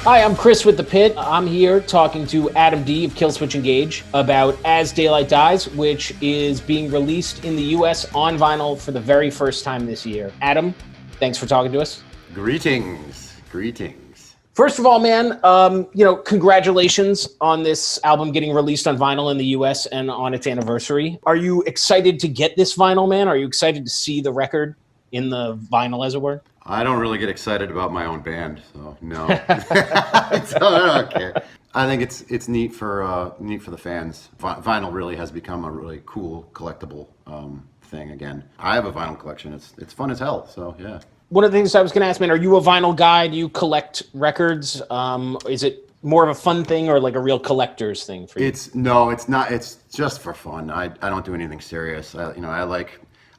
Hi, I'm Chris with The Pit. I'm here talking to Adam D. of Killswitch Engage about As Daylight Dies, which is being released in the US on vinyl for the very first time this year. Adam, thanks for talking to us. Greetings. First of all, man, congratulations on this album getting released on vinyl in the US and on its anniversary. Are you excited to get this vinyl, man? Are you excited to see the record in the vinyl, as it were? I don't really get excited about my own band, so no. I don't care. I think it's neat for the fans. Vinyl really has become a really cool collectible thing again. I have a vinyl collection. It's fun as hell. So yeah. One of the things I was going to ask, man, are you a vinyl guy? Do you collect records? Is it more of a fun thing or like a real collector's thing for you? It's not. It's just for fun. I don't do anything serious.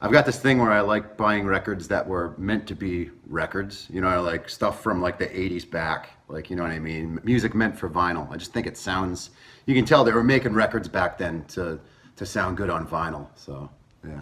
I've got this thing where I like buying records that were meant to be records. You know, I like stuff from like the 80s back. Like, you know what I mean? Music meant for vinyl. I just think it sounds, you can tell they were making records back then to sound good on vinyl. So, yeah,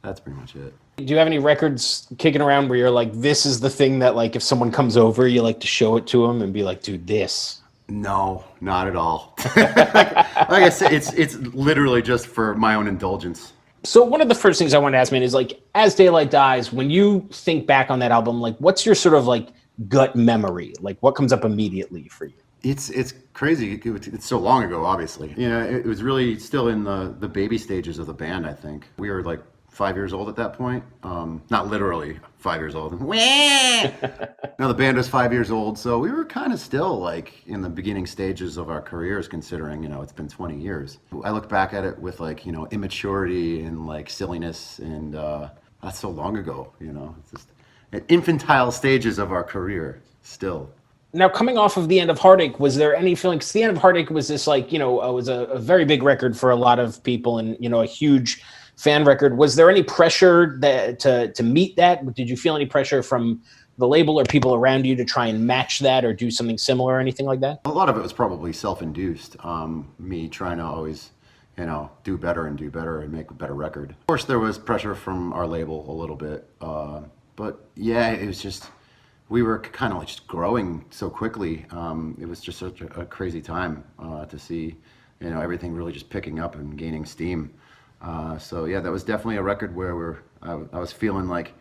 that's pretty much it. Do you have any records kicking around where you're like, this is the thing that like if someone comes over, you like to show it to them and be like, dude, this? No, not at all. like I said, it's literally just for my own indulgence. So one of the first things I want to ask, man, is like, As Daylight Dies, when you think back on that album, like, what's your sort of like gut memory? Like, what comes up immediately for you? It's crazy. It's so long ago, obviously. You know, it was really still in the baby stages of the band, I think. We were like 5 years old at that point. Not literally 5 years old. No, the band was 5 years old, so we were kind of still like in the beginning stages of our careers, considering, you know, it's been 20 years. I look back at it with like, you know, immaturity and like silliness, and that's so long ago, you know. It's just at infantile stages of our career still. Now, coming off of The End of Heartache, was there any feeling, because The End of Heartache was this like, you know, was a very big record for a lot of people and, you know, a huge fan record. Was there any pressure to meet that? Did you feel any pressure from the label or people around you to try and match that or do something similar or anything like that? A lot of it was probably self-induced. Me trying to always, you know, do better and make a better record. Of course, there was pressure from our label a little bit. But yeah, it was just, we were kind of like just growing so quickly. It was just such a crazy time to see, you know, everything really just picking up and gaining steam. So yeah, that was definitely a record where I was feeling like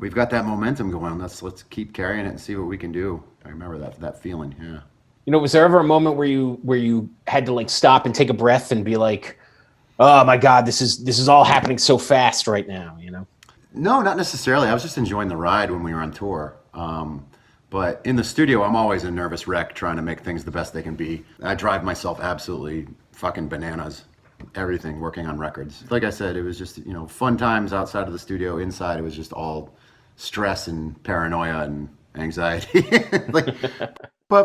we've got that momentum going. Let's keep carrying it and see what we can do. I remember that feeling. Yeah. You know, was there ever a moment where you had to like stop and take a breath and be like, oh my God, this is all happening so fast right now, you know? No, not necessarily. I was just enjoying the ride when we were on tour. But in the studio, I'm always a nervous wreck trying to make things the best they can be. I drive myself absolutely fucking bananas. Everything working on records. Like I said, it was just, you know, fun times outside of the studio. Inside, it was just all stress and paranoia and anxiety. But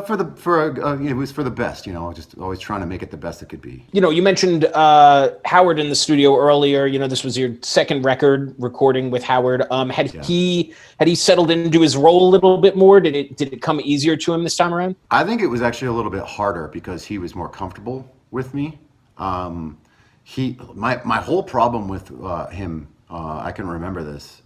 it was for the best, you know, just always trying to make it the best it could be. You know, you mentioned Howard in the studio earlier. You know, this was your second record recording with Howard. Had he settled into his role a little bit more? Did it come easier to him this time around? I think it was actually a little bit harder because he was more comfortable with me. My whole problem with him, I can remember this.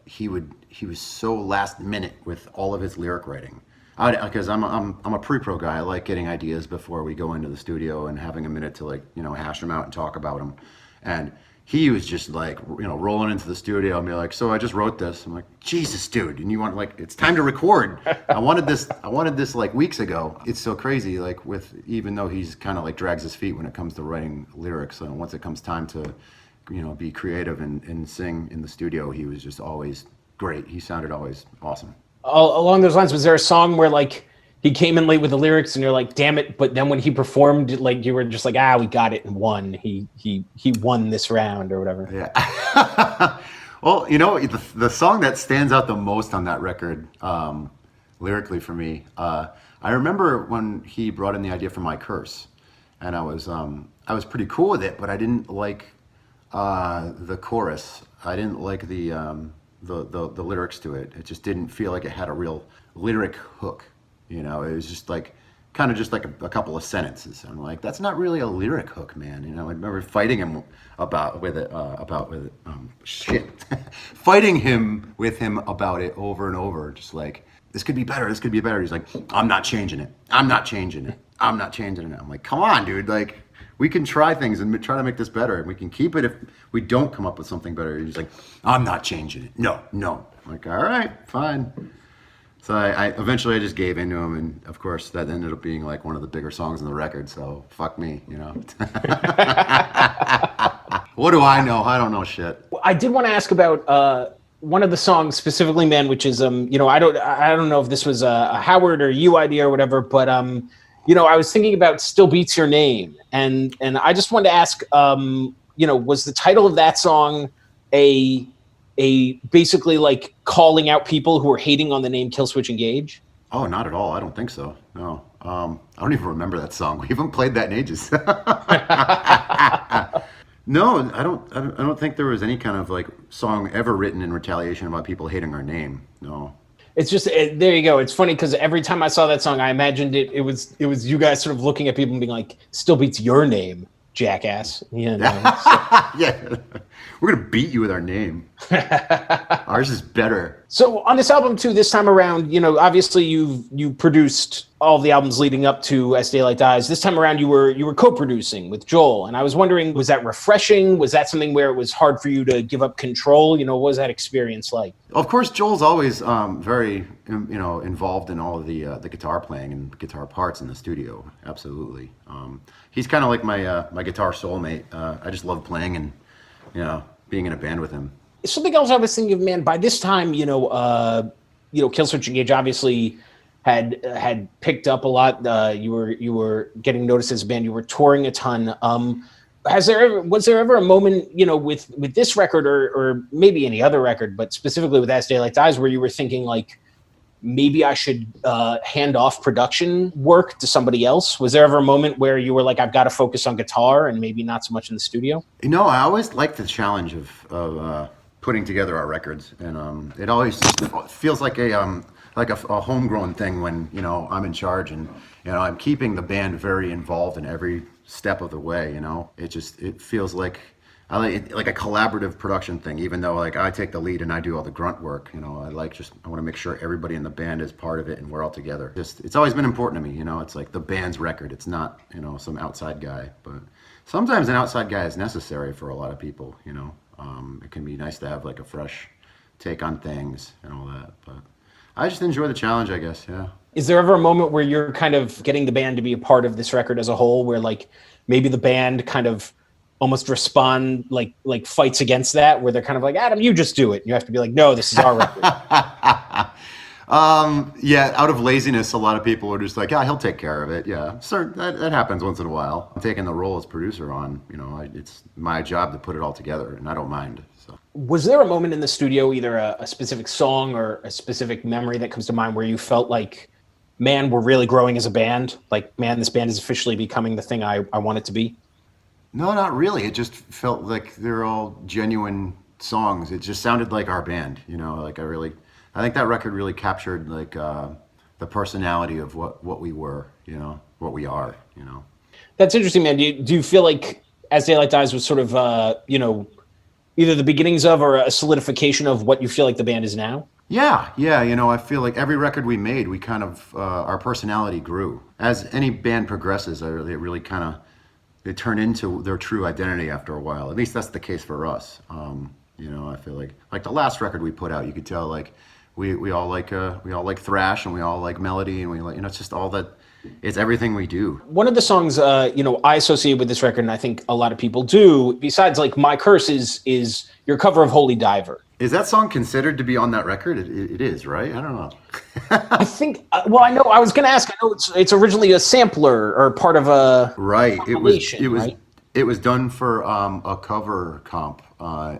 He was so last minute with all of his lyric writing. Because I'm a pre-pro guy. I like getting ideas before we go into the studio and having a minute to, like, you know, hash them out and talk about them. And he was just like, you know, rolling into the studio and be like, so I just wrote this. I'm like, Jesus, dude, and you want, like, it's time to record. I wanted this like weeks ago. It's so crazy, like, even though he's kind of like drags his feet when it comes to writing lyrics, and once it comes time to, you know, be creative and sing in the studio, he was just always great. He sounded always awesome. Along those lines, was there a song where like he came in late with the lyrics and you're like, damn it, but then when he performed, like, you were just like, we got it and won. He won this round or whatever. Yeah. Well, you know, the song that stands out the most on that record, lyrically for me, I remember when he brought in the idea for My Curse, and I was pretty cool with it, but I didn't like the chorus. I didn't like the lyrics to it. It just didn't feel like it had a real lyric hook. You know, it was just like kind of just like a couple of sentences. I'm like, that's not really a lyric hook, man. You know, I remember fighting him fighting him with him about it over and over, just like, this could be better, this could be better. He's like, I'm not changing it, I'm not changing it, I'm not changing it. I'm like, come on, dude, like, we can try things and try to make this better, and we can keep it if we don't come up with something better. He's like, I'm not changing it, no. I'm like, all right, fine. So I eventually just gave into him, and of course that ended up being like one of the bigger songs on the record. So fuck me, you know. What do I know? I don't know shit. I did want to ask about one of the songs specifically, man, which is you know, I don't know if this was a Howard or you idea or whatever, but you know, I was thinking about "Still Beats Your Name," and I just wanted to ask, you know, was the title of that song a basically like calling out people who are hating on the name Killswitch Engage? Oh, not at all. I don't think so. No. I don't even remember that song. We haven't played that in ages. No, I don't think there was any kind of like song ever written in retaliation about people hating our name. No. It's just there you go. It's funny because every time I saw that song, I imagined it was you guys sort of looking at people and being like, "Still beats your name, jackass." You know, so. Yeah. We're gonna beat you with our name. Ours is better. So on this album too, this time around, you know, obviously you produced all the albums leading up to As Daylight Dies. This time around, you were co-producing with Joel, and I was wondering, was that refreshing? Was that something where it was hard for you to give up control? You know, what was that experience like? Of course, Joel's always very involved in all of the guitar playing and guitar parts in the studio. Absolutely. He's kind of like my guitar soulmate. I just love playing and being in a band with him. Something else I was thinking of, man, by this time, Killswitch Engage obviously had picked up a lot. You were getting noticed as a band. You were touring a ton. Was there ever a moment, with this record or maybe any other record, but specifically with As Daylight Dies, where you were thinking like, maybe I should hand off production work to somebody else? Was there ever a moment where you were like, I've got to focus on guitar and maybe not so much in the studio? No, I always liked the challenge of putting together our records, and it always feels like a homegrown thing when I'm in charge, and I'm keeping the band very involved in every step of the way. It feels like I like a collaborative production thing, even though like I take the lead and I do all the grunt work. I want to make sure everybody in the band is part of it and we're all together. It's always been important to me. It's like the band's record. It's not some outside guy, but sometimes an outside guy is necessary for a lot of people. It can be nice to have like a fresh take on things and all that. But I just enjoy the challenge, I guess. Yeah. Is there ever a moment where you're kind of getting the band to be a part of this record as a whole, where like maybe the band kind of almost respond like fights against that, where they're kind of like, Adam, you just do it. And you have to be like, no, this is our record. Yeah, out of laziness, a lot of people are just like, yeah, he'll take care of it. Yeah, sir, that happens once in a while. I'm taking the role as producer on, it's my job to put it all together, and I don't mind. So. Was there a moment in the studio, either a specific song or a specific memory that comes to mind, where you felt like, man, we're really growing as a band? Like, man, this band is officially becoming the thing I want it to be? No, not really. It just felt like they're all genuine songs. It just sounded like our band, I think that record really captured like the personality of what we were, what we are, That's interesting, man. Do you feel like As Daylight Dies was sort of, either the beginnings of or a solidification of what you feel like the band is now? Yeah. I feel like every record we made, we kind of, our personality grew. As any band progresses, they really kind of, they turn into their true identity after a while. At least that's the case for us. I feel like the last record we put out, you could tell like we all like thrash, and we all like melody, and we like it's just all that. It's everything we do. One of the songs I associate with this record, and I think a lot of people do, besides like My Curse, is your cover of Holy Diver. Is that song considered to be on that record? It is, right? I don't know. I think. Well, I know. I was going to ask. I know it's originally a sampler or part of a compilation. Right. It was done for a cover comp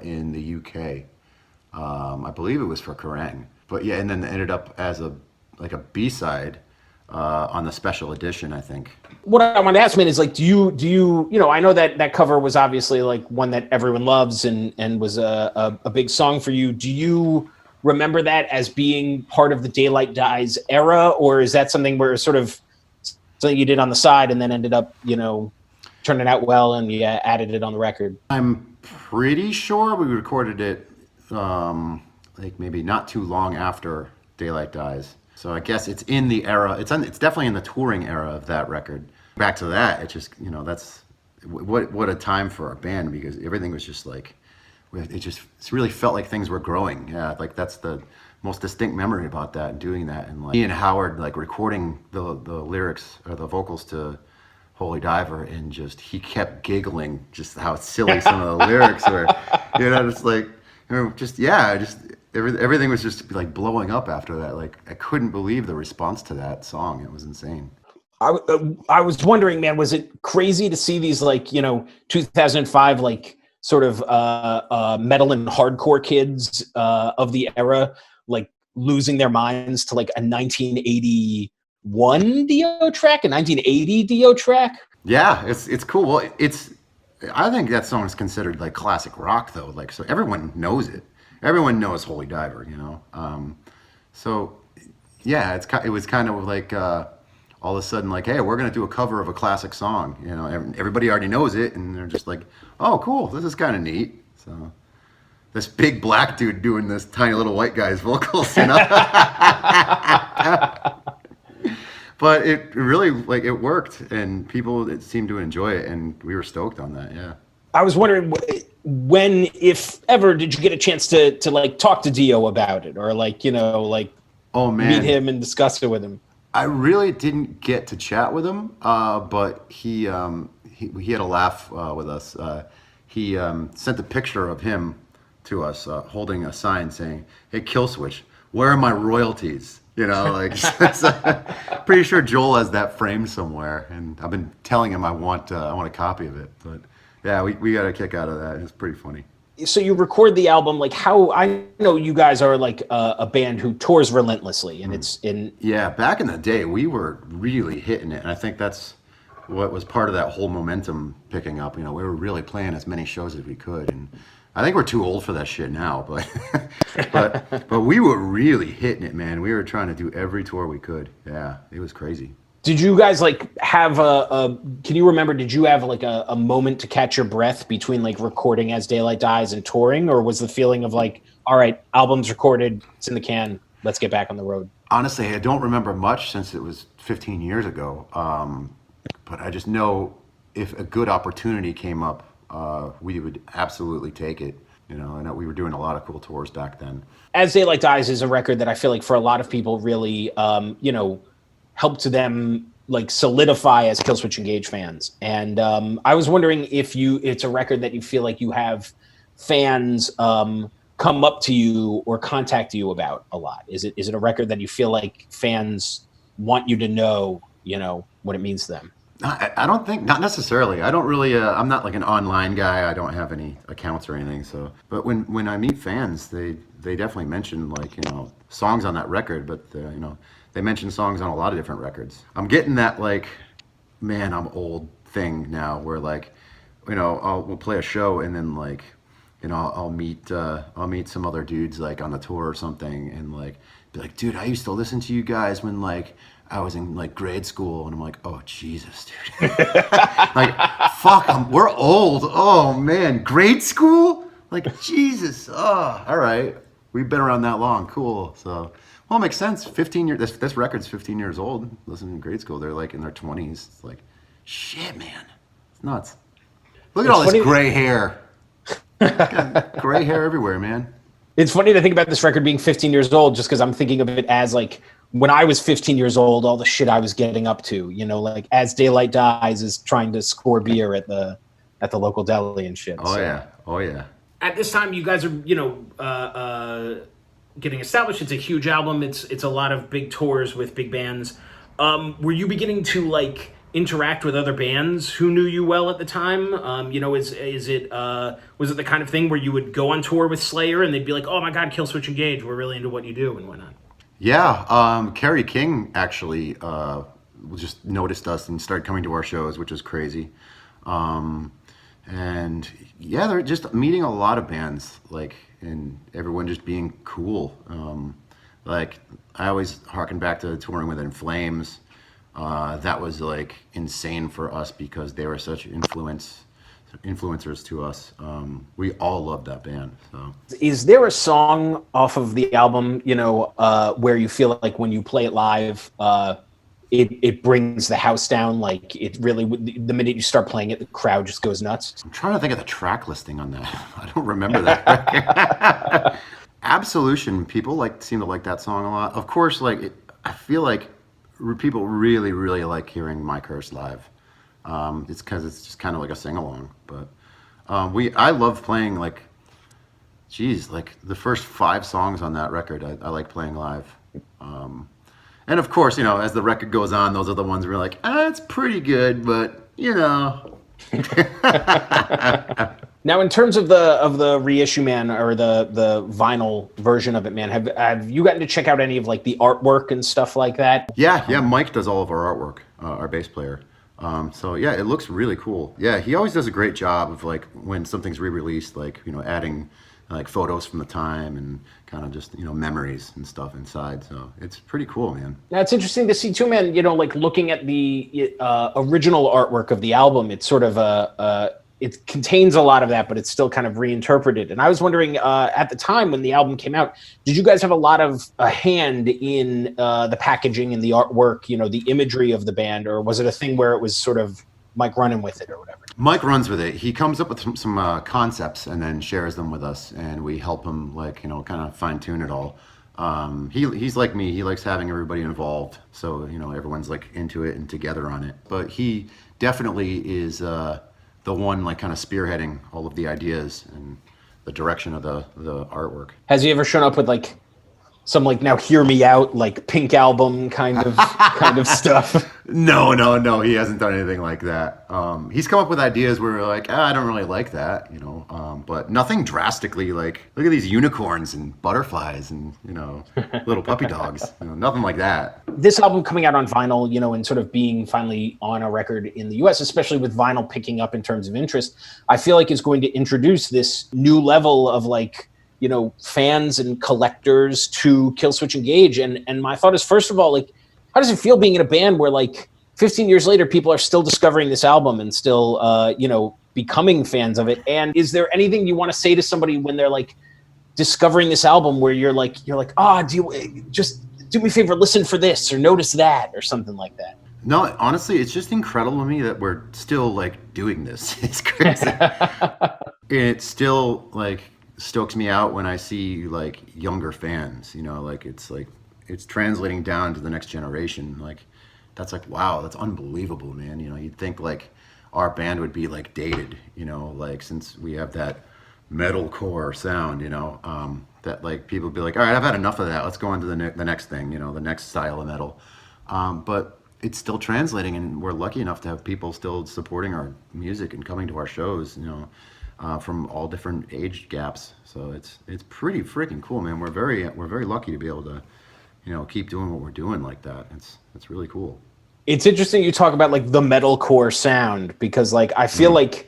in the UK. I believe it was for Kerrang. But yeah, and then it ended up as a B-side on the special edition, I think. What I want to ask, man, is like, do you I know that cover was obviously like one that everyone loves and was a big song for you. Do you remember that as being part of the Daylight Dies era, or is that something where sort of something you did on the side and then ended up, turning out well, and you added it on the record? I'm pretty sure we recorded it like maybe not too long after Daylight Dies. So I guess it's in the era. It's definitely in the touring era of that record. Back to that, it just that's what a time for our band, because everything was just like it really felt like things were growing. Yeah, like that's the most distinct memory about that, doing that, and like me and Howard like recording the lyrics or the vocals to Holy Diver, and just he kept giggling just how silly some of the lyrics were. Just like everything was just like blowing up after that. Like I couldn't believe the response to that song. It was insane. I was wondering, man, was it crazy to see these 2005 sort of metal and hardcore kids of the era losing their minds to a 1981 Dio track, a 1980 Dio track? Yeah, it's cool. Well, I think that song is considered like classic rock though. So everyone knows it. Everyone knows Holy Diver, So yeah, it was kind of like all of a sudden hey, we're gonna do a cover of a classic song. Everybody already knows it, and they're just like, oh, cool, this is kind of neat. So this big black dude doing this tiny little white guy's vocals, But it really it worked, and people seemed to enjoy it, and we were stoked on that. Yeah. I was wondering when, if ever, did you get a chance to talk to Dio about it, or oh man, meet him and discuss it with him? I really didn't get to chat with him, but he had a laugh with us. He sent a picture of him to us holding a sign saying, "Hey, Killswitch, where are my royalties?" Pretty sure Joel has that framed somewhere, and I've been telling him I want a copy of it. But yeah, we got a kick out of that. It's pretty funny. So you record the album, how I know you guys are a band who tours relentlessly, and it's in. Yeah, back in the day, we were really hitting it, and I think that's what was part of that whole momentum picking up. We were really playing as many shows as we could, and I think we're too old for that shit now, but but we were really hitting it, man. We were trying to do every tour we could. Yeah, it was crazy. Did you guys have can you remember, did you have a moment to catch your breath between recording As Daylight Dies and touring, or was the feeling of all right, album's recorded, it's in the can, let's get back on the road? Honestly, I don't remember much since it was 15 years ago, but I just know if a good opportunity came up, we would absolutely take it. I know we were doing a lot of cool tours back then. As Daylight Dies is a record that I feel for a lot of people really, helped them solidify as Killswitch Engage fans. And I was wondering if it's a record that you feel you have fans come up to you or contact you about a lot. Is it a record that you feel fans want you to know, what it means to them? I don't think, not necessarily. I don't really, I'm not an online guy. I don't have any accounts or anything. So, but when I meet fans, they definitely mention songs on that record, but they mention songs on a lot of different records. I'm getting that man, I'm old thing now, where we'll play a show, and then I'll meet some other dudes on the tour or something, and be like, dude, I used to listen to you guys when I was in grade school, and I'm like, oh Jesus, dude, fuck, we're old. Oh man, grade school, Jesus. Oh, all right, we've been around that long, cool. So, well, it makes sense. 15 years. This record's 15 years old. Listening in grade school, they're in their 20s. It's shit, man, it's nuts. Look at all this gray hair. Got gray hair everywhere, man. It's funny to think about this record being 15 years old, just because I'm thinking of it as when I was 15 years old, all the shit I was getting up to, As Daylight Dies is trying to score beer at the local deli and shit. Oh, so. Yeah. Oh, yeah. At this time, you guys are, getting established. It's a huge album. It's a lot of big tours with big bands. Were you beginning to interact with other bands who knew you well at the time? Was it the kind of thing where you would go on tour with Slayer and they'd be like, oh my God, Killswitch Engage, we're really into what you do and whatnot? Yeah, Kerry King actually just noticed us and started coming to our shows, which is crazy. And yeah, they're just meeting a lot of bands, and everyone just being cool. I always harken back to touring with In Flames. that was like insane for us because they were such influencers to us. We all loved that band. So, is there a song off of the album, where you feel like when you play it live, it brings the house down? Like it really, the minute you start playing it, the crowd just goes nuts. I'm trying to think of the track listing on that. I don't remember that. Absolution. People seem to like that song a lot. Of course, I feel like people really, really like hearing My Curse live. It's because it's just kind of like a sing along. But I love playing the first 5 songs on that record. I like playing live. And of course, as the record goes on, those are the ones where you're like, it's pretty good, but Now, in terms of the reissue, man, or the vinyl version of it, man, have you gotten to check out any of the artwork and stuff like that? Yeah. Mike does all of our artwork, our bass player. So yeah, it looks really cool. Yeah, he always does a great job of when something's re-released, adding photos from the time and kind of just memories and stuff inside. So it's pretty cool, man. Now it's interesting to see too, man. Looking at the original artwork of the album, it's sort of it contains a lot of that, but it's still kind of reinterpreted. And I was wondering, at the time when the album came out, did you guys have a lot of a hand in the packaging and the artwork, the imagery of the band, or was it a thing where it was sort of Mike running with it or whatever? Mike runs with it. He comes up with some concepts and then shares them with us, and we help him kind of fine tune it all. He's like me. He likes having everybody involved, so everyone's into it and together on it. But he definitely is the one kind of spearheading all of the ideas and the direction of the artwork. Has he ever shown up with some now hear me out, Pink Album kind of stuff? No, he hasn't done anything like that. He's come up with ideas where we're like, I don't really like that, but nothing drastically look at these unicorns and butterflies and little puppy dogs, nothing like that. This album coming out on vinyl, and sort of being finally on a record in the US, especially with vinyl picking up in terms of interest, I feel like it's going to introduce this new level of fans and collectors to Killswitch Engage. And my thought is, first of all, how does it feel being in a band where 15 years later, people are still discovering this album and still, becoming fans of it? And is there anything you want to say to somebody when they're discovering this album where you're like, do you just do me a favor, listen for this or notice that or something like that? No, honestly, it's just incredible to me that we're still doing this. It's crazy. It still stokes me out when I see younger fans, it's translating down to the next generation. That's wow, that's unbelievable, man. You'd think our band would be dated, since we have that metalcore sound, that people would be all right, I've had enough of that. Let's go on to the next thing, the next style of metal. But it's still translating, and we're lucky enough to have people still supporting our music and coming to our shows, from all different age gaps. So it's pretty freaking cool, man. We're very lucky to be able to, keep doing what we're doing like that. It's really cool. It's interesting you talk about the metalcore sound, because I feel I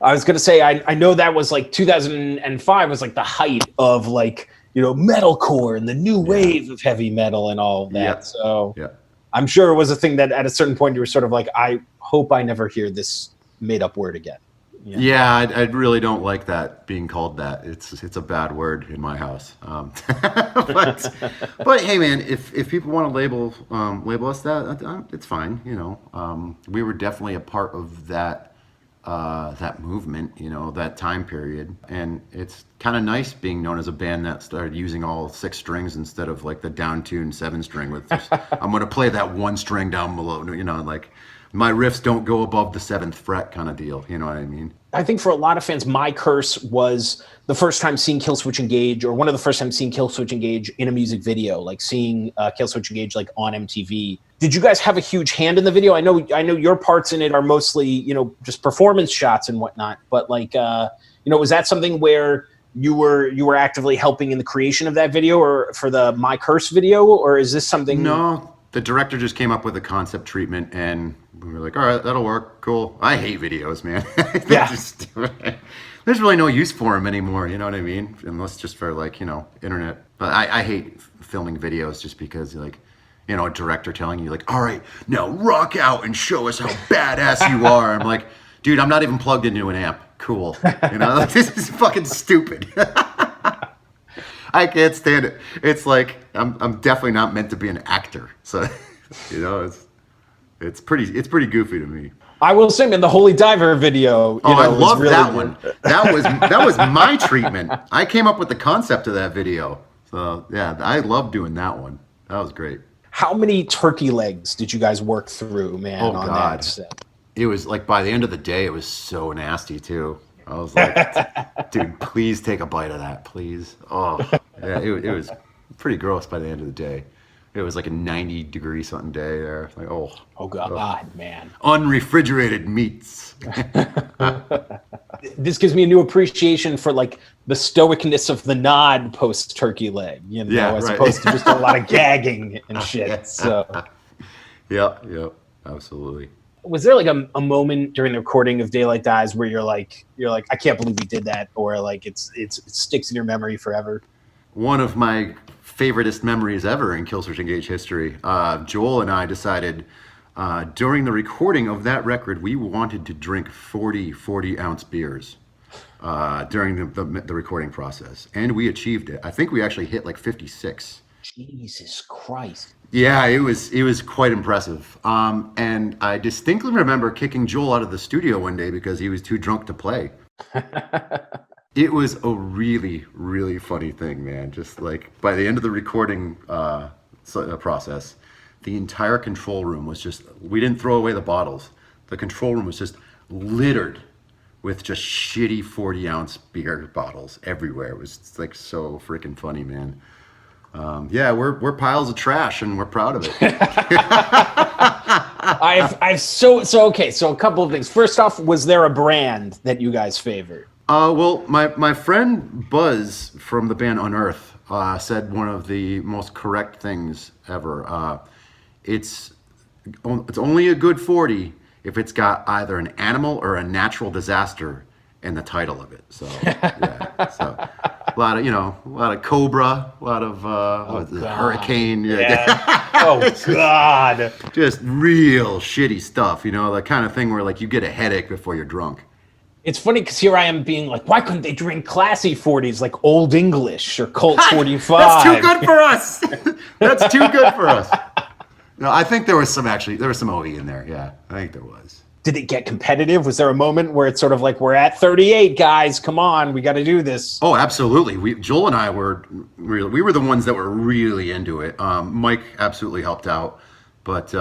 was gonna say I know that was 2005 was the height of metalcore and the new wave of heavy metal and all of that. Yeah. So yeah. I'm sure it was a thing that at a certain point you were sort of I hope I never hear this made up word again. Yeah, I really don't like that being called that. It's a bad word in my house. But hey, man, if people want to label us that, it's fine. We were definitely a part of that movement. That time period, and it's kind of nice being known as a band that started using all 6 strings instead of the down-tuned 7-string with. I'm going to play that 1 string down below. My riffs don't go above the 7th fret kind of deal. You know what I mean? I think for a lot of fans, My Curse was the first time seeing Killswitch Engage, or one of the first times seeing Killswitch Engage in a music video, seeing Killswitch Engage on MTV. Did you guys have a huge hand in the video? I know your parts in it are mostly, just performance shots and whatnot, but was that something where you were actively helping in the creation of that video, or for the My Curse video, or is this something? No, the director just came up with a concept treatment, and we were like, all right, that'll work. Cool. I hate videos, man. Yeah. There's really no use for them anymore. You know what I mean? Unless just for internet. But I hate filming videos just because you know, a director telling you like, all right, now rock out and show us how badass you are. I'm like, dude, I'm not even plugged into an amp. Cool. You know, like, this is fucking stupid. I can't stand it. It's like, I'm definitely not meant to be an actor. So, you know, it's pretty goofy to me. I will say, man, the Holy Diver video. I love really that good. one. That was my treatment. I came up with the concept of that video. So yeah, I love doing that one. That was great. How many turkey legs did you guys work through, man? Oh on God, that set? It was like by the end of the day, it was so nasty too. I was like, dude, please take a bite of that, please. Oh, yeah, it was pretty gross by the end of the day. It was like a 90-degree something day there. Like, oh God, man. Unrefrigerated meats. This gives me a new appreciation for like the stoicness of the nod post turkey leg, you know, as opposed to just a lot of gagging and shit. So, Yep, absolutely. was there like a moment during the recording of Daylight Dies where you're like, I can't believe we did that, or like it sticks in your memory forever? One of my favoriteest memories ever in Killswitch Engage history. Joel and I decided during the recording of that record, we wanted to drink 40-ounce beers during the recording process. And we achieved it. I think we actually hit like 56. Jesus Christ. Yeah, it was quite impressive. And I distinctly remember kicking Joel out of the studio one day because he was too drunk to play. It was a really, really funny thing, man. Just like by the end of the recording process, the entire control room was just, we didn't throw away the bottles. The control room was just littered with just shitty 40-ounce beer bottles everywhere. It was like so freaking funny, man. Yeah, we're piles of trash and we're proud of it. Okay, so a couple of things. First off, was there a brand that you guys favored? Well, my friend Buzz from the band Unearth said one of the most correct things ever. It's only a good 40 if it's got either an animal or a natural disaster in the title of it. So yeah, so a lot of cobra, a lot of hurricane. Yeah. Oh God. Just real shitty stuff. You know, the kind of thing where like you get a headache before you're drunk. It's funny because here I am being like, why couldn't they drink classy 40s like Old English or Colt 45? That's too good for us. That's too good for us. No, I think there was some OE in there. Yeah, I think there was. Did it get competitive? Was there a moment where it's sort of like, we're at 38, guys, come on, we got to do this? Oh, absolutely. Joel and I were the ones that were really into it. Mike absolutely helped out, but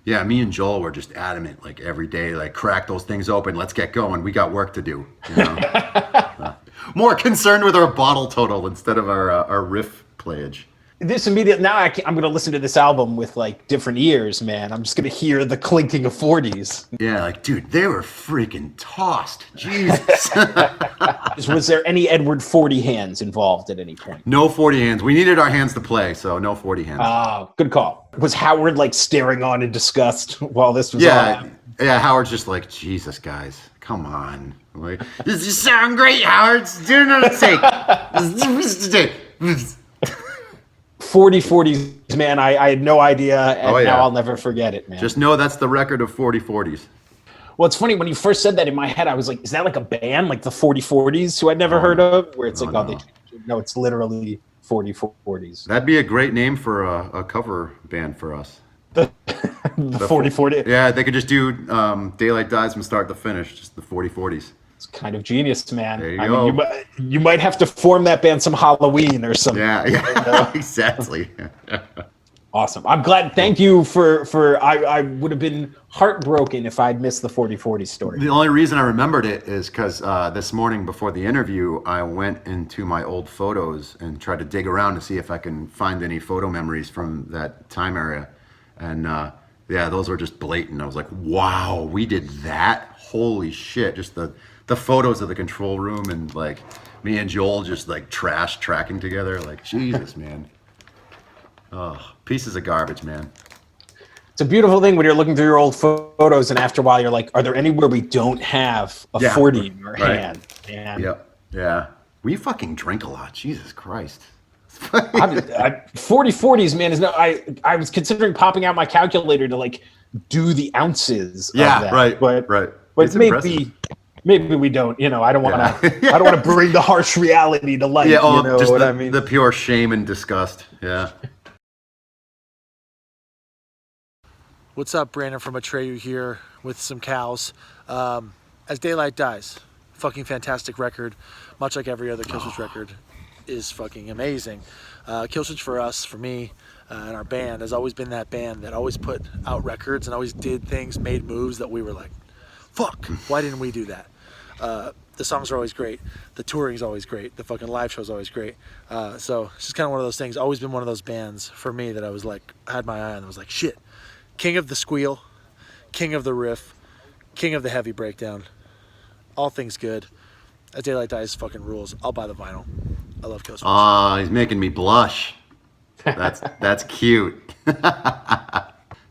yeah, me and Joel were just adamant, like every day, like crack those things open, let's get going. We got work to do. You know? More concerned with our bottle total instead of our riff playage. This immediate now I'm going to listen to this album with like different ears, man. I'm just going to hear the clinking of 40s. Yeah, like dude, they were freaking tossed. Jesus. Was there any Edward 40 hands involved at any point? No 40 hands. We needed our hands to play, so no 40 hands. Oh, good call. Was Howard like staring on in disgust while this was on? Yeah, Howard's just like, Jesus, guys, come on. Like, this is sound great, Howard. Do not take. 40s, man. I had no idea, and now I'll never forget it, man. Just know that's the record of 40s. Well, it's funny, when you first said that in my head, I was like, is that like a band, like the 40s, who I'd never heard of? Where it's no, it's literally 40s. That'd be a great name for a cover band for us. The 40. Yeah, they could just do Daylight Dies from start to finish, just the 40s. It's kind of genius, man. There you go. Mean, you might have to form that band some Halloween or something. Yeah, exactly. Awesome. I'm glad. Thank you for I would have been heartbroken if I'd missed the 40 story. The only reason I remembered it is because this morning before the interview, I went into my old photos and tried to dig around to see if I can find any photo memories from that time area. And yeah, those were just blatant. I was like, wow, we did that? Holy shit. Just the photos of the control room and like me and Joel just like trash tracking together. Like, Jesus, man. Oh, pieces of garbage, man. It's a beautiful thing when you're looking through your old photos and after a while you're like, are there anywhere we don't have a 40 in our hand? Man. Yep. Yeah. We fucking drink a lot. Jesus Christ. I 40/40s, man, is no. I was considering popping out my calculator to like do the ounces. Yeah, of that, right, but right. but It's impressive. maybe we don't. You know, I don't want to. Yeah. I don't want to bring the harsh reality to light. Yeah, you know just what I mean? the pure shame and disgust. Yeah. What's up, Brandon from Atreyu here with some cows. As Daylight Dies, fucking fantastic record, much like every other Killswitch record, is fucking amazing. Killswitch for us, for me, and our band has always been that band that always put out records and always did things, made moves that we were like, fuck, why didn't we do that? The songs are always great. The touring's always great. The fucking live show's always great. So it's just kind of one of those things. Always been one of those bands for me that I was like, had my eye on. I was like, shit. King of the squeal, king of the riff, king of the heavy breakdown. All things good. As Daylight Dies fucking rules. I'll buy the vinyl. I love Killswitch. Oh, he's making me blush. That's cute.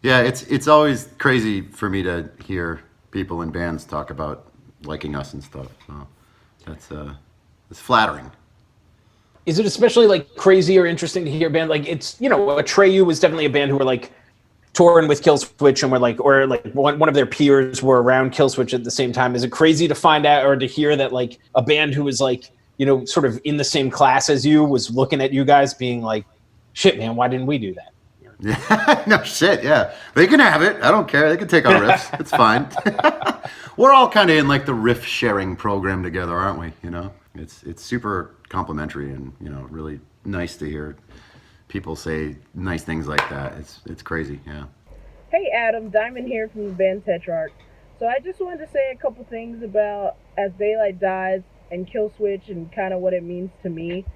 Yeah, it's always crazy for me to hear people in bands talk about liking us and stuff. So it's flattering. Is it especially like crazy or interesting to hear a band like it's Atreyu was definitely a band who were like touring with Killswitch and were like, or like one of their peers were around Killswitch at the same time. Is it crazy to find out or to hear that like a band who was like, sort of in the same class as you was looking at you guys being like, shit, man, why didn't we do that? Yeah, no shit, yeah. They can have it. I don't care. They can take our riffs. It's fine. We're all kind of in like the riff sharing program together, aren't we? It's super complimentary and, really nice to hear people say nice things like that. It's crazy, yeah. Hey Adam, Diamond here from the band Tetrarch. So I just wanted to say a couple things about As Daylight Dies and Killswitch and kind of what it means to me.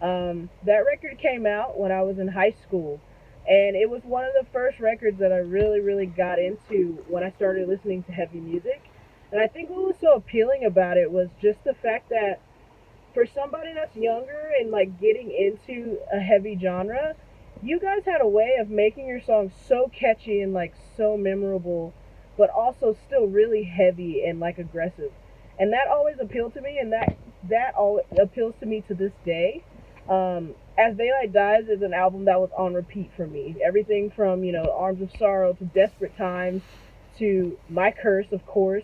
That record came out when I was in high school, and it was one of the first records that I really, really got into when I started listening to heavy music. And I think what was so appealing about it was just the fact that for somebody that's younger and like getting into a heavy genre, you guys had a way of making your songs so catchy and like so memorable, but also still really heavy and like aggressive. And that always appealed to me, and that all appeals to me to this day. As Daylight Dies is an album that was on repeat for me. Everything from, Arms of Sorrow to Desperate Times to My Curse, of course,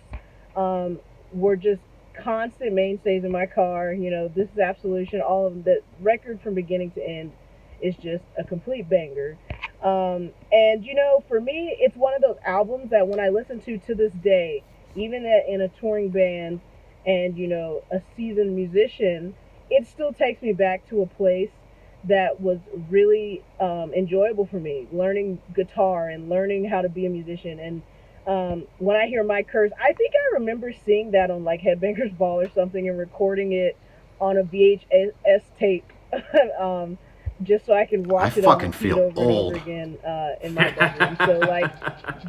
were just constant mainstays in my car. This is Absolution, all of them. The record from beginning to end is just a complete banger. And for me, it's one of those albums that when I listen to this day, even in a touring band and a seasoned musician, it still takes me back to a place that was really enjoyable for me, learning guitar and learning how to be a musician. And when I hear My Curse, I think I remember seeing that on like Headbangers Ball or something and recording it on a VHS tape just so I can watch it on repeat over and over again in my bedroom. So like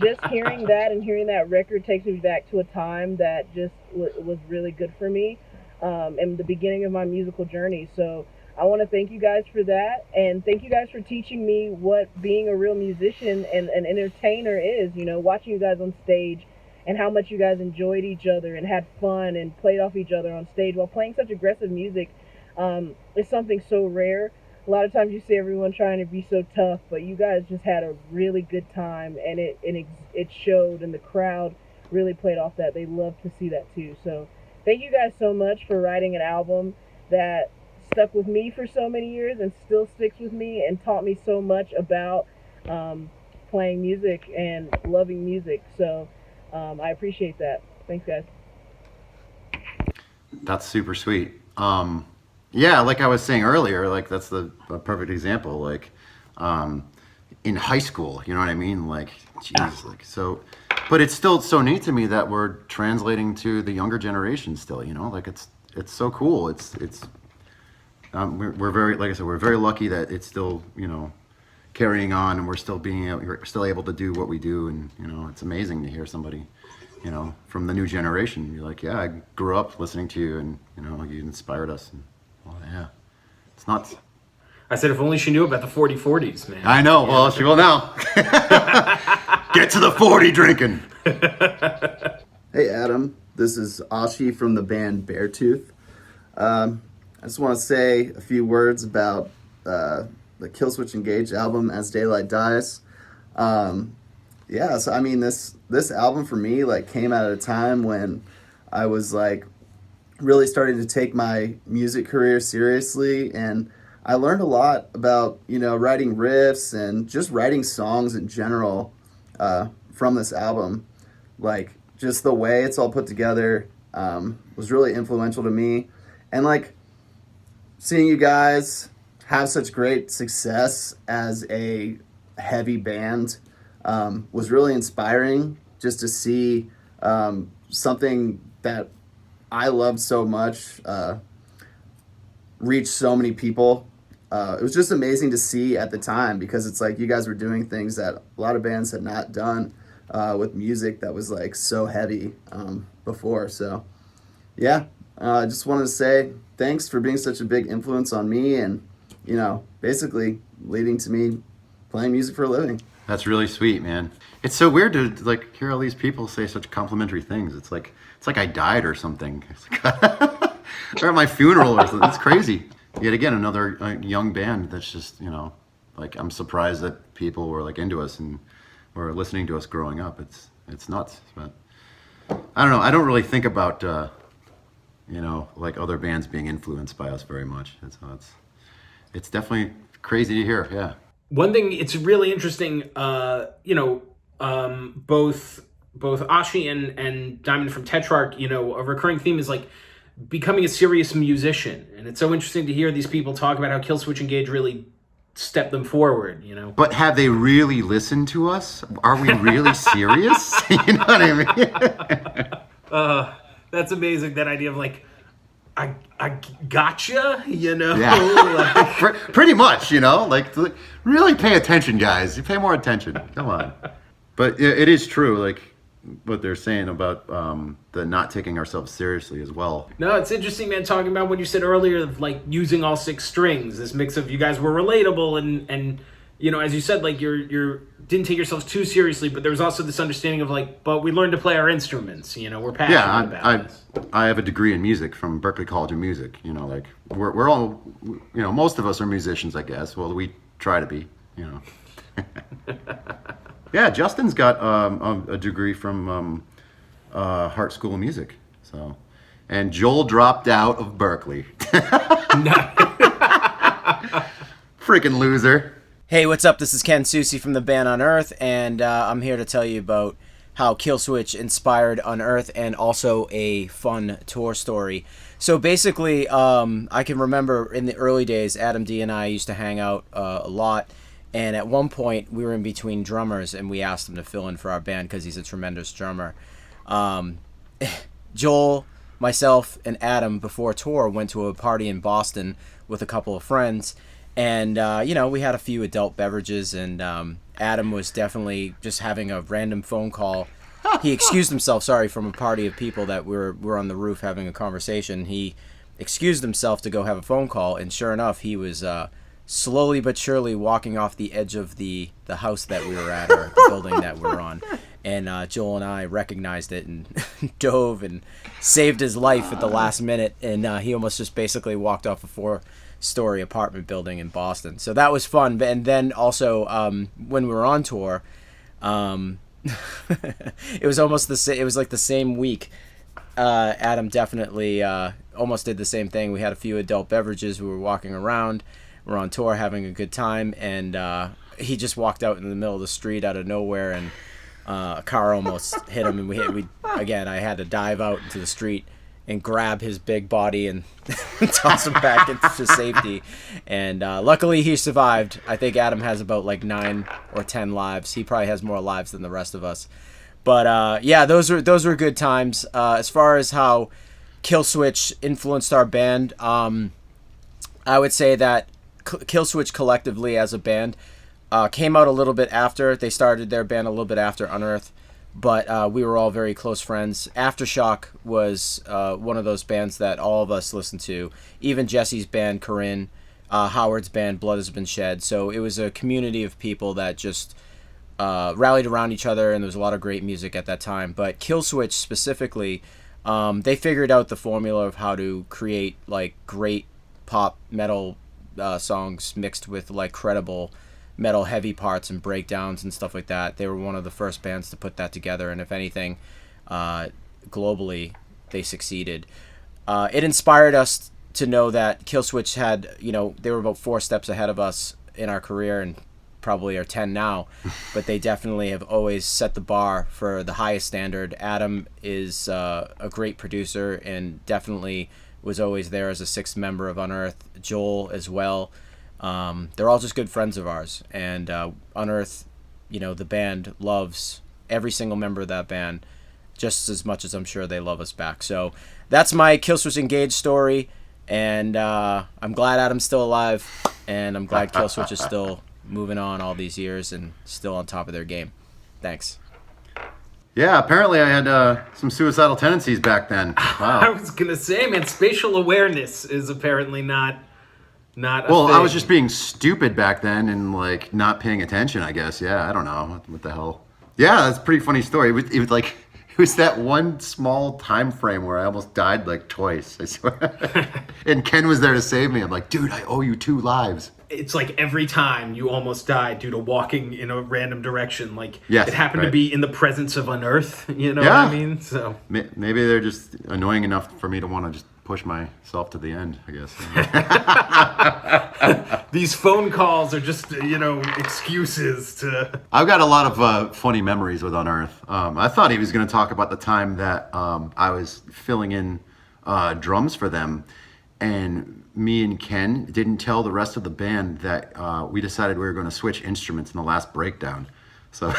just hearing that and hearing that record takes me back to a time that just was really good for me and the beginning of my musical journey. So I want to thank you guys for that, and thank you guys for teaching me what being a real musician and an entertainer is, watching you guys on stage and how much you guys enjoyed each other and had fun and played off each other on stage while playing such aggressive music is something so rare. A lot of times you see everyone trying to be so tough, but you guys just had a really good time, and it showed, and the crowd really played off that. They loved to see that too. So thank you guys so much for writing an album that stuck with me for so many years and still sticks with me and taught me so much about playing music and loving music. So I appreciate that. Thanks, guys. That's super sweet. Yeah, like I was saying earlier, like that's a perfect example. Like in high school, you know what I mean? Like, geez, like so. But it's still so neat to me that we're translating to the younger generation still. Like it's so cool. We're very, like I said, we're very lucky that it's still, carrying on, and we're still able to do what we do, and it's amazing to hear somebody, from the new generation. You're like, yeah, I grew up listening to you, and you inspired us, and yeah, it's nuts. I said if only she knew about the 40/40s, man. I know. Well, she will now. Get to the 40 drinking. Hey Adam, this is Ashi from the band Beartooth. I just want to say a few words about the Killswitch Engage album, As Daylight Dies. Yeah, so I mean, this album for me like came out at a time when I was like really starting to take my music career seriously, and I learned a lot about, you know, writing riffs and just writing songs in general from this album. Like, just the way it's all put together was really influential to me. And, like, seeing you guys have such great success as a heavy band was really inspiring, just to see something that I loved so much reach so many people. It was just amazing to see at the time, because it's like you guys were doing things that a lot of bands had not done with music that was like so heavy before. So yeah, I just wanted to say thanks for being such a big influence on me, and, you know, basically leading to me playing music for a living. That's really sweet, man. It's so weird to like hear all these people say such complimentary things. It's like I died or something. It's like, or at my funeral or something. It's crazy. Yet again, another young band that's just, you know, like, I'm surprised that people were like into us and were listening to us growing up. It's nuts. But I don't know. I don't really think about you know, like other bands being influenced by us very much. It's definitely crazy to hear. Yeah. One thing, it's really interesting, you know, both Ashi and Diamond from Tetrarch, you know, a recurring theme is like becoming a serious musician. And it's so interesting to hear these people talk about how Killswitch Engage really stepped them forward, you know. But have they really listened to us? Are we really serious? You know what I mean? That's amazing, that idea of like, I gotcha, you know? Yeah. Like, pretty much, you know? Like, really pay attention, guys. You pay more attention. Come on. But it is true, like, what they're saying about the not taking ourselves seriously as well. no, it's interesting, man, talking about what you said earlier of like using all six strings, this mix of you guys were relatable and you know, as you said, like you're didn't take yourselves too seriously, but there was also this understanding of like, but we learned to play our instruments, you know, we're passionate about this. I have a degree in music from Berklee College of Music, you know, like we're all, you know, most of us are musicians, I guess. Well, we try to be, you know. Yeah, Justin's got a degree from Hart School of Music. So, and Joel dropped out of Berklee. Freaking loser. Hey, what's up? This is Ken Susi from the band Unearth, and I'm here to tell you about how Killswitch inspired Unearth and also a fun tour story. So basically, I can remember in the early days, Adam D and I used to hang out a lot. And at one point, we were in between drummers, and we asked him to fill in for our band because he's a tremendous drummer. Joel, myself, and Adam, before tour, went to a party in Boston with a couple of friends. And, you know, we had a few adult beverages, and Adam was definitely just having a random phone call. He excused himself, from a party of people that were on the roof having a conversation. He excused himself to go have a phone call, and sure enough, he was slowly but surely walking off the edge of the house that we were at, or the building that we were on. And Joel and I recognized it and dove and saved his life at the last minute. And he almost just basically walked off a 4-story apartment building in Boston. So that was fun. And then also when we were on tour, it was almost it was like the same week. Adam definitely almost did the same thing. We had a few adult beverages. We were walking around. We're on tour having a good time, and he just walked out in the middle of the street out of nowhere, and a car almost hit him, and we again, I had to dive out into the street and grab his big body and toss him back into safety. And luckily he survived. I think Adam has about like 9 or 10 lives. He probably has more lives than the rest of us. But yeah, those were good times. As far as how Killswitch influenced our band, I would say that Killswitch collectively as a band came out a little bit after. They started their band a little bit after Unearth, but we were all very close friends. Aftershock was one of those bands that all of us listened to, even Jesse's band, Corinne, Howard's band, Blood Has Been Shed. So it was a community of people that just rallied around each other, and there was a lot of great music at that time. But Killswitch specifically, they figured out the formula of how to create like great pop metal songs mixed with like credible metal heavy parts and breakdowns and stuff like that. They were one of the first bands to put that together, and if anything, globally, they succeeded. It inspired us to know that Killswitch had, they were about 4 steps ahead of us in our career, and probably are 10 now, but they definitely have always set the bar for the highest standard. Adam is a great producer and definitely was always there as a 6th member of Unearth. Joel as well. They're all just good friends of ours, and Unearth, the band loves every single member of that band just as much as I'm sure they love us back. So that's my Killswitch Engage story, and I'm glad Adam's still alive, and I'm glad Killswitch is still moving on all these years and still on top of their game. Thanks. Yeah, apparently I had some suicidal tendencies back then. Wow. I was gonna say, man, spatial awareness is apparently not a Well, thing. I was just being stupid back then and like not paying attention, I guess. Yeah, I don't know. What the hell? Yeah, that's a pretty funny story. It was that one small time frame where I almost died like twice, I swear. And Ken was there to save me. I'm like, dude, I owe you 2 lives. It's like every time you almost died due to walking in a random direction. Like, Yes, it happened to right. be in the presence of Unearth, you know Yeah. what I mean? So Maybe they're just annoying enough for me to want to just push myself to the end, I guess. these phone calls are just, excuses to... I've got a lot of funny memories with Unearth. I thought he was going to talk about the time that I was filling in drums for them, and me and Ken didn't tell the rest of the band that we decided we were going to switch instruments in the last breakdown. So,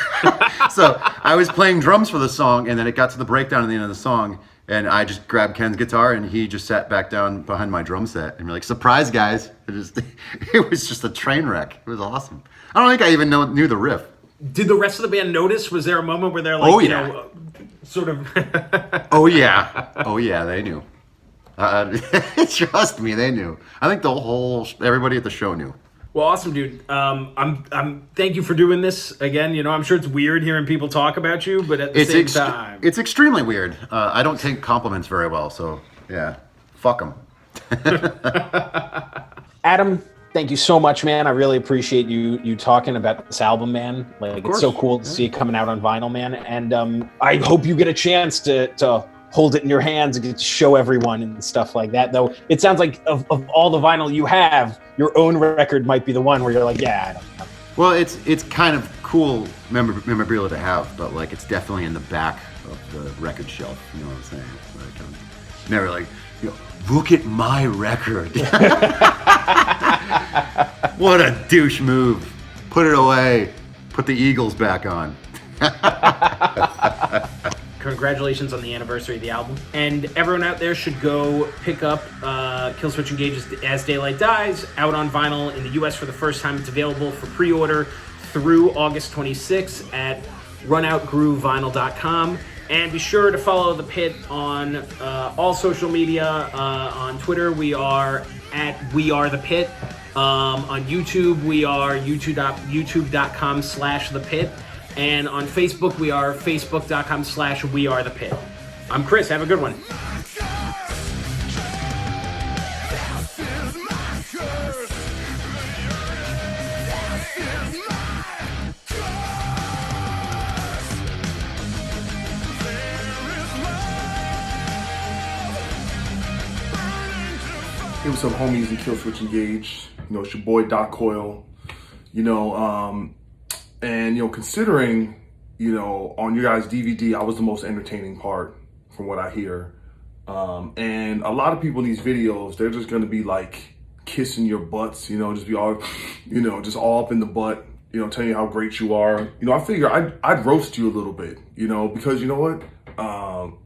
so I was playing drums for the song, and then it got to the breakdown at the end of the song, and I just grabbed Ken's guitar, and he just sat back down behind my drum set, and we're like, "Surprise, guys!" It was just a train wreck. It was awesome. I don't think I even knew the riff. Did the rest of the band notice? Was there a moment where they're like, Oh, yeah. Sort of... Oh yeah, they knew. Trust me, they knew. I think everybody at the show knew. Well, awesome, dude. I'm. Thank you for doing this again. I'm sure it's weird hearing people talk about you, but at the same time, it's extremely weird. I don't take compliments very well, so yeah, fuck them. Adam, thank you so much, man. I really appreciate you talking about this album, man. Like, it's so cool to see it coming out on vinyl, man. And I hope you get a chance to hold it in your hands and get to show everyone and stuff like that. Though it sounds like of all the vinyl you have, your own record might be the one where you're like, yeah, I don't know. Well, it's kind of cool memorabilia to have, but like it's definitely in the back of the record shelf. You know what I'm saying? Like, never like, look at my record. What a douche move. Put it away. Put the Eagles back on. congratulations on the anniversary of the album. And everyone out there should go pick up Killswitch Engage As Daylight Dies, out on vinyl in the US for the first time. It's available for pre-order through August 26th at runoutgroovevinyl.com. And be sure to follow The Pit on all social media. On Twitter, we are at We Are The Pit. On YouTube, we are youtube.com/The Pit. And on Facebook, we are facebook.com/We Are The Pit. I'm Chris. Have a good one. Hey, what's up, homies in Killswitch Engage? It's your boy Doc Coyle. And considering, on your guys' DVD, I was the most entertaining part from what I hear. And a lot of people in these videos, they're just gonna be like kissing your butts, just be all, just all up in the butt, telling you how great you are. I figure I'd roast you a little bit, because you know what?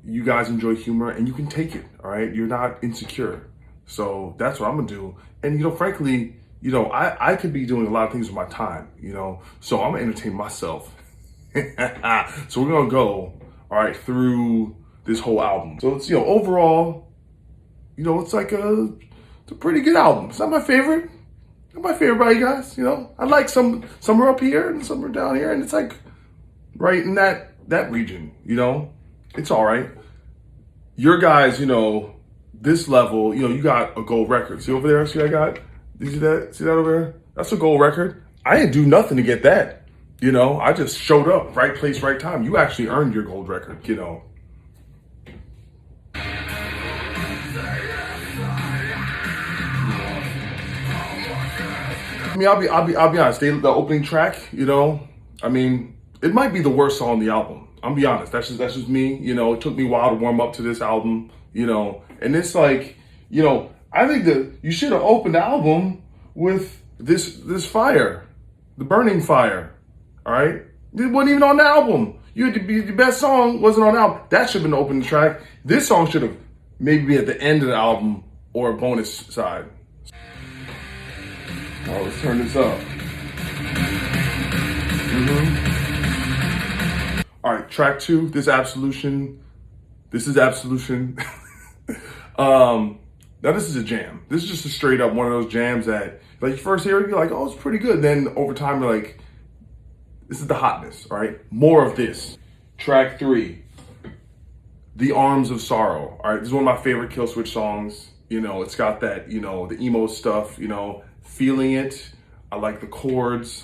You guys enjoy humor and you can take it, all right? You're not insecure. So that's what I'm gonna do. And frankly, I could be doing a lot of things with my time, so I'm gonna entertain myself. So we're gonna go, all right, through this whole album. So it's, overall, it's like it's a pretty good album. It's not my favorite. Not my favorite by you guys, I like some are up here and some are down here, and it's like right in that region, It's all right. Your guys, this level, you got a gold record. See over there? See what I got? You see that? See that over there? That's a gold record. I didn't do nothing to get that. You know, I just showed up, right place, right time. You actually earned your gold record, you know. I mean, I'll be honest. The opening track, you know, I mean, it might be the worst song on the album. I'll be honest. That's just me. You know, it took me a while to warm up to this album. You know, and it's like, you know, I think that you should have opened the album with this fire, the burning fire. All right, it wasn't even on the album. The best song wasn't on the album. That should have been the opening track. This song should have maybe been at the end of the album or a bonus side. Oh, let's turn this up. All right, track 2. This is Absolution. Now this is a jam. This is just a straight up one of those jams that, like, you first hear it, you're like, oh, it's pretty good. Then over time, you're like, this is the hotness. All right, more of this. Track 3, The Arms of Sorrow. All right, this is one of my favorite Killswitch songs. You know, it's got that, you know, the emo stuff, you know, feeling it. I like the chords.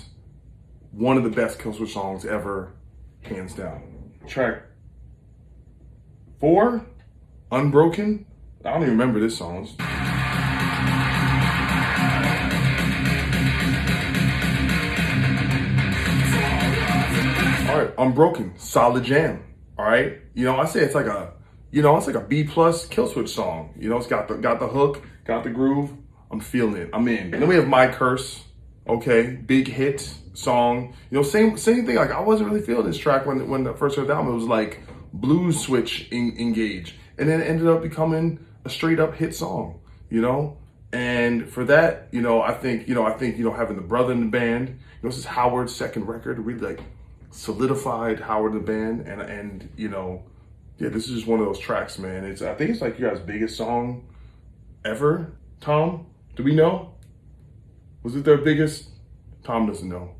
One of the best Killswitch songs ever, hands down. Track 4, Unbroken. I don't even remember this song. All right, Unbroken, solid jam. All right, you know, I say it's like a, you know, it's like a B+ Killswitch song. You know, it's got the hook, got the groove. I'm feeling it. I'm in. And then we have My Curse. Okay, big hit song. You know, same thing. Like, I wasn't really feeling this track when the first heard the album. It was like blues switch engage, and then it ended up becoming a straight up hit song. You know, and for that, you know, I think having the brother in the band. You know, this is Howard's second record. Really like solidified Howard in the band, and you know, yeah, this is just one of those tracks, man. I think it's like your guys' biggest song ever. Tom, do we know? Was it their biggest? Tom doesn't know.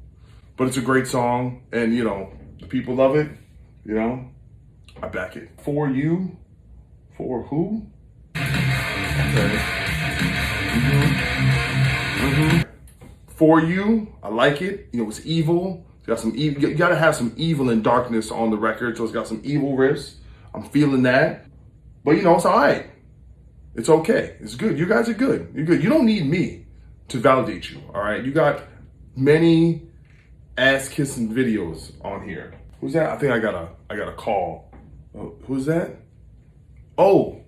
But it's a great song, and you know, the people love it. You know, I back it. For You, for who? Okay. For You, I like it. You know, it's evil. It's got some evil. You gotta have some evil and darkness on the record, so it's got some evil riffs. I'm feeling that. But you know, it's all right. It's okay. It's good. You guys are good. You're good. You don't need me to validate you, all right? You got many ass-kissing videos on here. Who's that? I think I got a call. Who's that? Oh,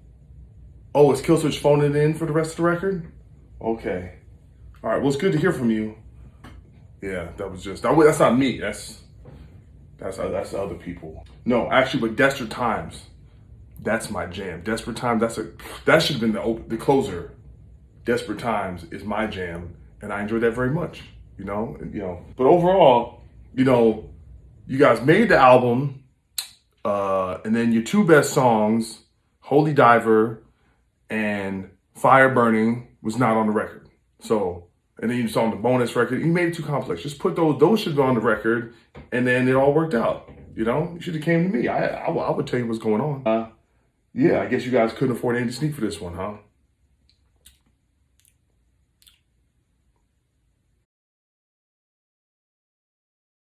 is Killswitch phoning it in for the rest of the record? Okay. All right, well, it's good to hear from you. Yeah, that's not me. That's other people. No, actually, but Desperate Times, that's my jam. Desperate Times, that should have been the closer. Desperate Times is my jam, and I enjoyed that very much, you know. But overall, you know, you guys made the album, and then your 2 best songs, Holy Diver and Fire Burning, was not on the record. So, and then you saw on the bonus record, you made it too complex. Just put those should be on the record, and then it all worked out. You know, you should have came to me. I would tell you what's going on. Yeah, I guess you guys couldn't afford any sneak for this one, huh?